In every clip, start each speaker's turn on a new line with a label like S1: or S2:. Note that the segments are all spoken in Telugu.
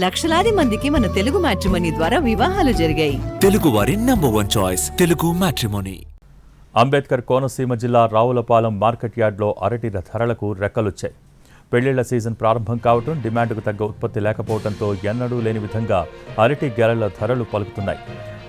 S1: లక్షలాది మందికి మన తెలుగు మ్యాట్రిమోనీ ద్వారా వివాహాలు జరిగాయి.
S2: తెలుగు వారి #1 చాయిస్ తెలుగు మ్యాట్రిమోనీ.
S3: అంబేద్కర్ కోనసీమ జిల్లా రావులపాలెం మార్కెట్ యార్డ్లో అరటి ధరలకు రెక్కలొచ్చాయి. పెళ్లిళ్ల సీజన్ ప్రారంభం కావటం, డిమాండ్కు తగ్గ ఉత్పత్తి లేకపోవడంతో ఎన్నడూ లేని విధంగా అరటి గెలల ధరలు పలుకుతున్నాయి.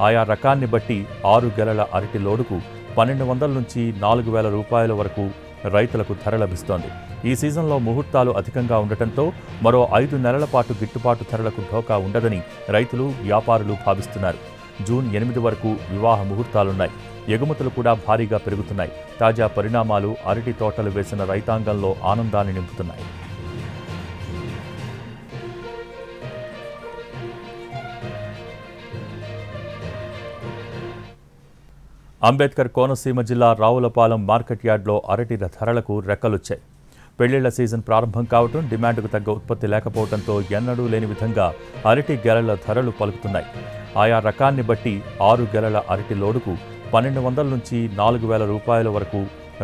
S3: ఆయా రకాన్ని బట్టి 6 గెలల అరటి లోడుకు 1200 నుంచి 4000 రూపాయల వరకు రైతులకు ధర లభిస్తోంది. ఈ సీజన్లో ముహూర్తాలు అధికంగా ఉండటంతో మరో 5 నెలల పాటు గిట్టుబాటు ధరలకు ఢోకా ఉండదని రైతులు, వ్యాపారులు భావిస్తున్నారు. జూన్ 8 వరకు వివాహ ముహూర్తాలున్నాయి. ఎగుమతులు కూడా భారీగా పెరుగుతున్నాయి. తాజా పరిణామాలు అరటి తోటలు వేసిన రైతాంగంలో ఆనందాన్ని నింపుతున్నాయి. అంబేద్కర్ కోనసీమ జిల్లా రావులపాలెం మార్కెట్ యార్డ్లో అరటి ధరలకు రెక్కలొచ్చాయి. పెళ్లిళ్ల సీజన్ ప్రారంభం కావటం, డిమాండ్కు తగ్గ ఉత్పత్తి లేకపోవడంతో ఎన్నడూ లేని విధంగా అరటి గెలల ధరలు పలుకుతున్నాయి. ఆయా రకాన్ని బట్టి 6 గెలల అరటి లోడుకు 1200 నుంచి 4000 రూపాయల వరకు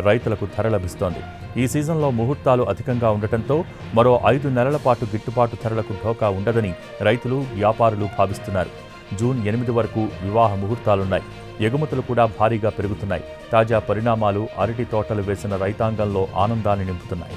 S3: రైతులకు ధర లభిస్తోంది. ఈ సీజన్లో ముహూర్తాలు అధికంగా ఉండటంతో మరో 5 నెలల పాటు గిట్టుబాటు ధరలకు ఢోకా ఉండదని రైతులు, వ్యాపారులు భావిస్తున్నారు. జూన్ 8 వరకు వివాహ ముహూర్తాలున్నాయి. ఎగుమతులు కూడా భారీగా పెరుగుతున్నాయి. తాజా పరిణామాలు అరటి తోటలు వేసిన రైతాంగంలో ఆనందాన్ని నింపుతున్నాయి.